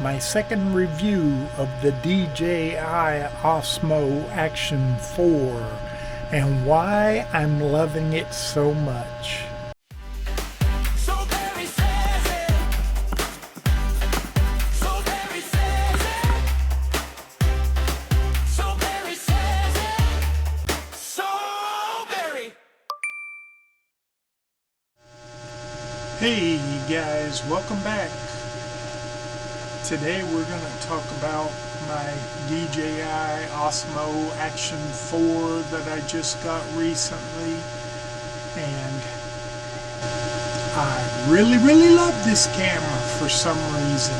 my second review of the DJI Osmo Action 4 and why I'm loving it so much. SoBerry says it. SoBerry says it. SoBerry says it. SoBerry. Hey you guys, welcome back. Today we're going to talk about my DJI Osmo Action 4 that I just got recently, and I really love this camera for some reason.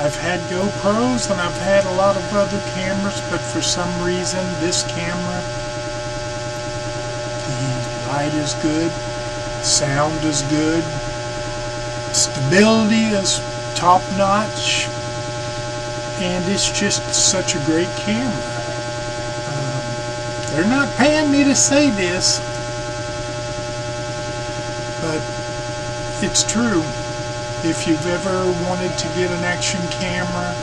I've had GoPros and I've had a lot of other cameras, but for some reason this camera, the light is good, sound is good, stability is top notch, and it's just such a great camera. They're not paying me to say this, but it's true. If you've ever wanted to get an action camera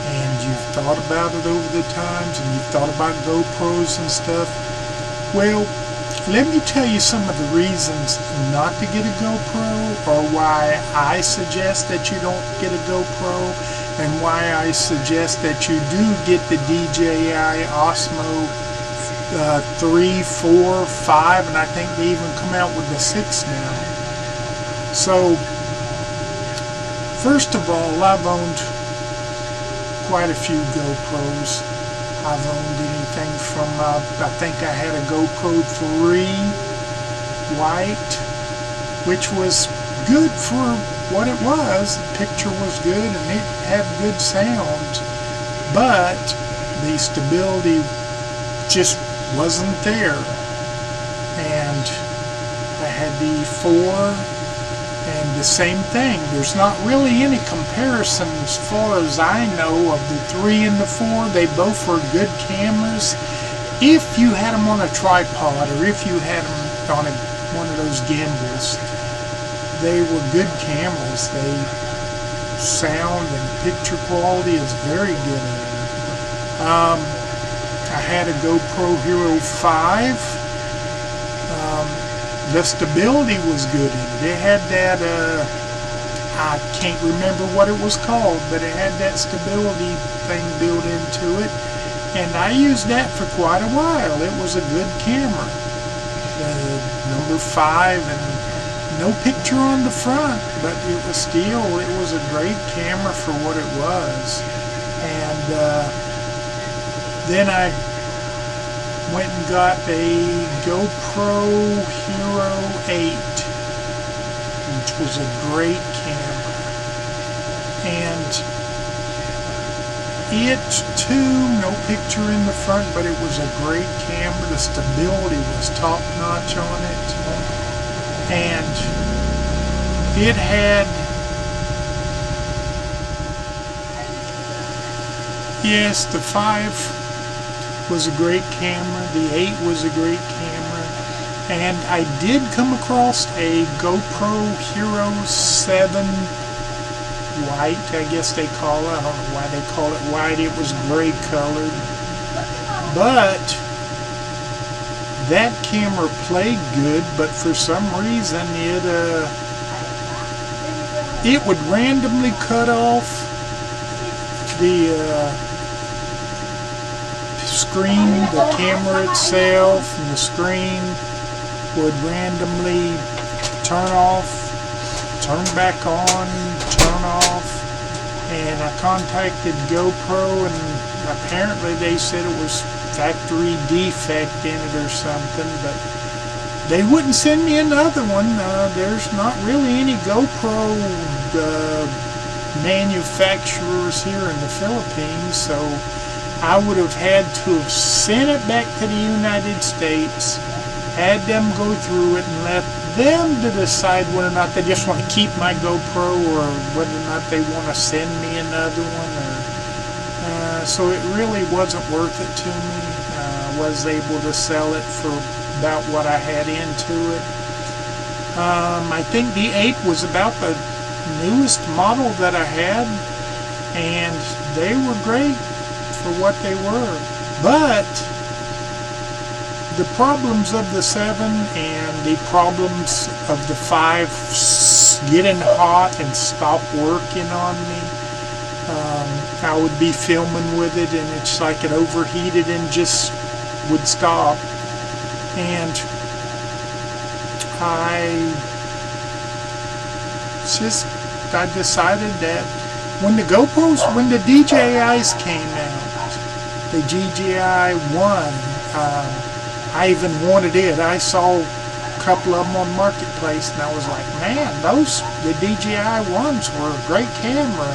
and you've thought about it over the times and you've thought about GoPros and stuff, well, let me tell you some of the reasons not to get a GoPro, or why I suggest that you don't get a GoPro, and why I suggest that you do get the DJI Osmo 3, 4, 5, and I think they even come out with the 6 now. So, first of all, I've owned quite a few GoPros. I've owned anything from, I think I had a GoPro 3 white, which was good for what it was. The picture was good and it had good sound, but the stability just wasn't there. And I had the 4, and the same thing. There's not really any comparison as far as I know of the 3 and the 4. They both were good cameras if you had them on a tripod, or if you had them on one of those gimbals. They were good cameras. They sound and picture quality is very good in them. I had a GoPro Hero 5. The stability was good in it. It had that, I can't remember what it was called, but it had that stability thing built into it. And I used that for quite a while. It was a good camera. Number 5, and no picture on the front, but it was a great camera for what it was. And then I went and got a GoPro Hero 8, which was a great camera. And it too, no picture in the front, but it was a great camera. The stability was top notch on it. And it had, yes, the 5 was a great camera, the 8 was a great camera, and I did come across a GoPro Hero 7 white, I guess they call it. I don't know why they call it white. It was gray colored, but that camera played good, but for some reason it would randomly cut off the screen, the camera itself, and the screen would randomly turn off, turn back on, turn off. And I contacted GoPro, and apparently they said it was factory defect in it or something, but they wouldn't send me another one. There's not really any GoPro manufacturers here in the Philippines, so I would have had to have sent it back to the United States, had them go through it, and left them to decide whether or not they just want to keep my GoPro, or whether or not they want to send me another one. So it really wasn't worth it to me. I was able to sell it for about what I had into it. I think the 8 was about the newest model that I had. and they were great for what they were. But the problems of the 7 and the problems of the 5 getting hot and stop working on me. I would be filming with it and it's like it overheated and just would stop. And I decided that when the DJIs came out, the DJI 1, I even wanted it. I saw a couple of them on Marketplace and I was like, man, the DJI ones were a great camera.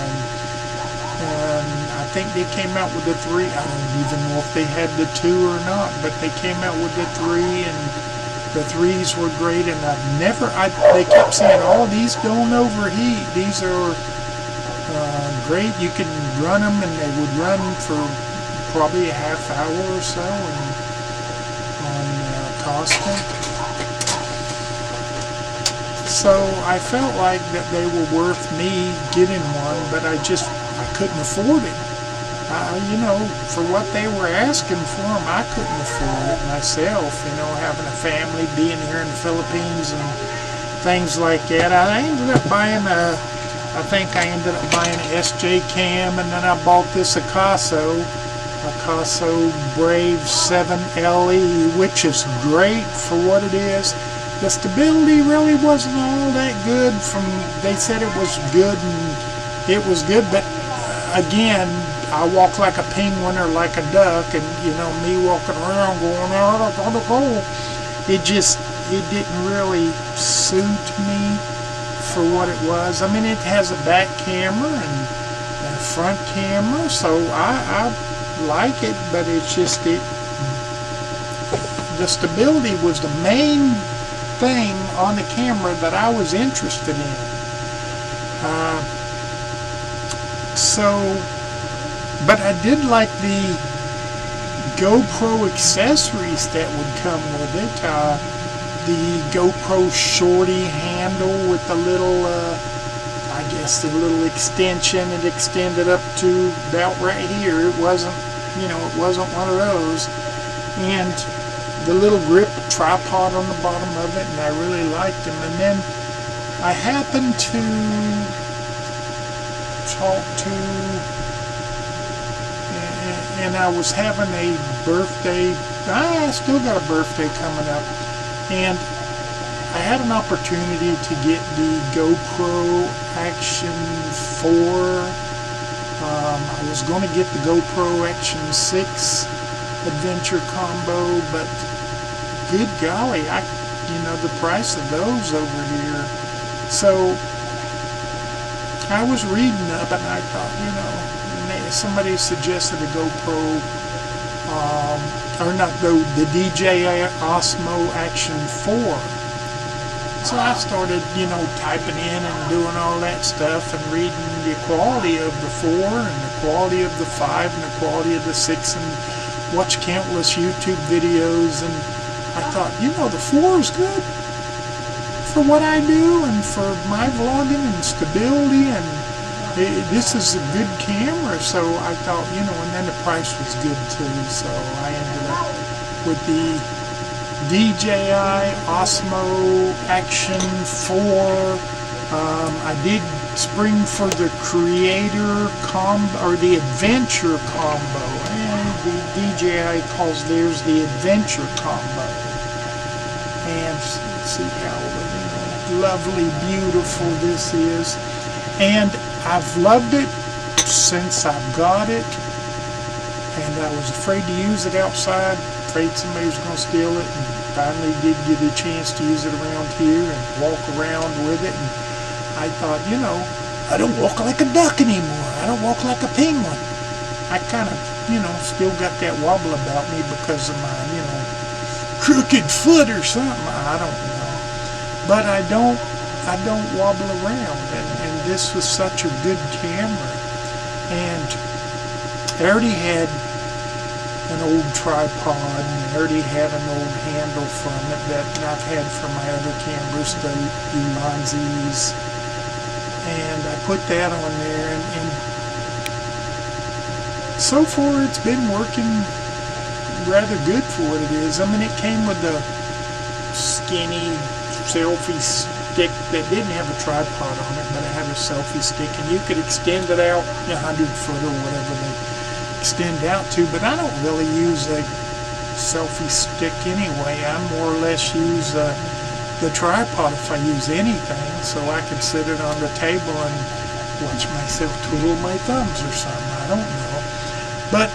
And I think they came out with the 3. I don't even know if they had the 2 or not, but they came out with the 3, and the 3s were great. And they kept saying, oh, these don't overheat. These are great. You can run them, and they would run for probably a half hour or so on constant. So I felt like that they were worth me getting one, but I couldn't afford it. For what they were asking for them, I couldn't afford it myself. Having a family, being here in the Philippines and things like that. I ended up buying an SJ cam, and then I bought this Akaso Brave 7 LE, which is great for what it is. The stability really wasn't all that good. They said it was good, and it was good, but again, I walk like a penguin or like a duck, and me walking around going, oh, it didn't really suit me for what it was. I mean, it has a back camera and a front camera, so I like it, but it's just the stability was the main thing on the camera that I was interested in. But I did like the GoPro accessories that would come with it. The GoPro Shorty handle with the little, the little extension. It extended up to about right here. It wasn't one of those. And the little grip tripod on the bottom of it, and I really liked them. And then I happened to talk to, and I was having a birthday. I still got a birthday coming up, and I had an opportunity to get the GoPro Action 4. I was going to get the GoPro Action 6 Adventure combo, but good golly, the price of those over here. So I was reading up, and I thought, somebody suggested a GoPro, the DJI Osmo Action 4. So I started, typing in and doing all that stuff and reading the quality of the 4 and the quality of the 5 and the quality of the 6 and watched countless YouTube videos, and I thought, the 4 is good for what I do and for my vlogging and stability, and this is a good camera. So I thought, and then the price was good too, so I ended up with the DJI Osmo Action 4. I did spring for the Creator combo, or the Adventure combo, and the DJI calls theirs the Adventure combo. And let's see how lovely, beautiful this is. And I've loved it since I've got it, and I was afraid to use it outside, afraid somebody was going to steal it, and finally did get a chance to use it around here and walk around with it. And I thought, I don't walk like a duck anymore. I don't walk like a penguin. I kind of, still got that wobble about me because of my, crooked foot or something. I don't know. But I don't wobble around, and this was such a good camera. And I already had an old tripod, and I already had an old handle from it that I've had from my other cameras, the Ulanzis, and I put that on there, and so far it's been working rather good for what it is. I mean, it came with the skinny selfie stick that didn't have a tripod on it, but it had a selfie stick, and you could extend it out 100 foot or whatever they extend out to. But I don't really use a selfie stick anyway. I more or less use the tripod if I use anything, so I could sit it on the table and watch myself twiddle my thumbs or something. I don't know, but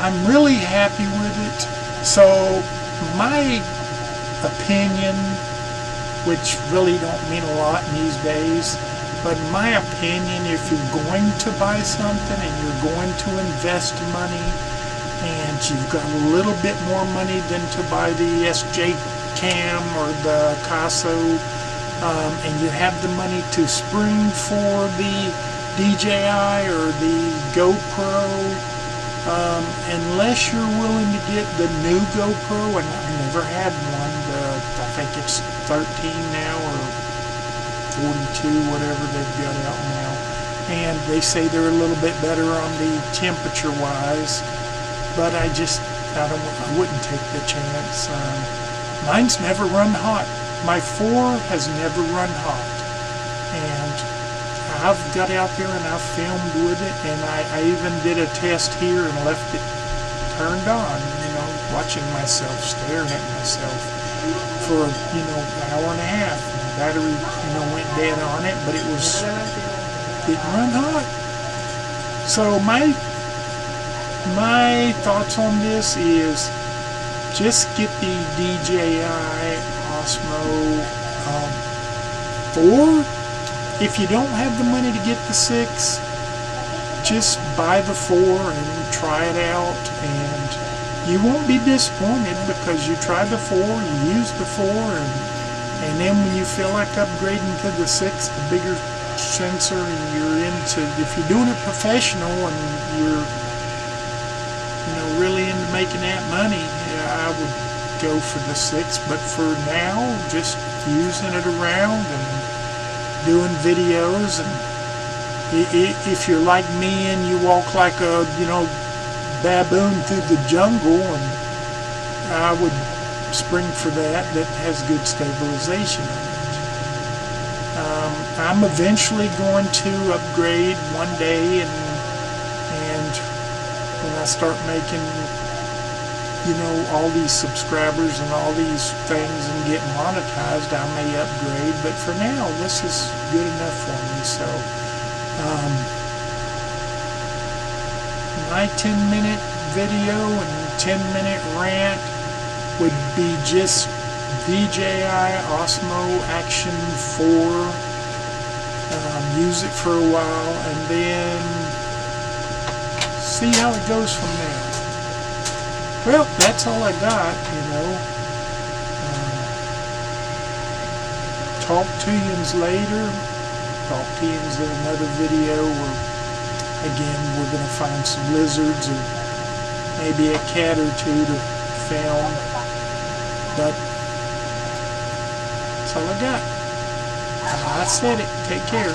I'm really happy with it. So my opinion, which really don't mean a lot in these days, but in my opinion, if you're going to buy something and you're going to invest money and you've got a little bit more money than to buy the SJ Cam or the Caso, and you have the money to spring for the DJI or the GoPro, unless you're willing to get the new GoPro, and I've never had one, I think it's 13 now or 42, whatever they've got out now, and they say they're a little bit better on the temperature wise, but I wouldn't take the chance. Mine's never run hot. My 4 has never run hot, and I've got out there and I've filmed with it, and I even did a test here and left it turned on, watching myself, staring at myself for, an hour and a half. The battery, went dead on it, but it didn't run hot. So my thoughts on this is just get the DJI Osmo 4. If you don't have the money to get the 6, just buy the 4 and try it out, and you won't be disappointed because you tried the 4, you used the 4, and then when you feel like upgrading to the 6, the bigger sensor, and you're if you're doing it professional and you're really into making that money, I would go for the 6. But for now, just using it around and doing videos, and if you're like me and you walk like a baboon through the jungle, and I would spring for that has good stabilization on it. I'm eventually going to upgrade one day, and when I start making all these subscribers and all these things and get monetized, I may upgrade, but for now this is good enough for me. So my 10-minute video and 10-minute rant would be just DJI Osmo Action 4. Use it for a while and then see how it goes from there. Well, that's all I got, talk to yous later. Talk to yous in another video where, again, we're going to find some lizards or maybe a cat or two to film. But that's all I got. I said it. Take care.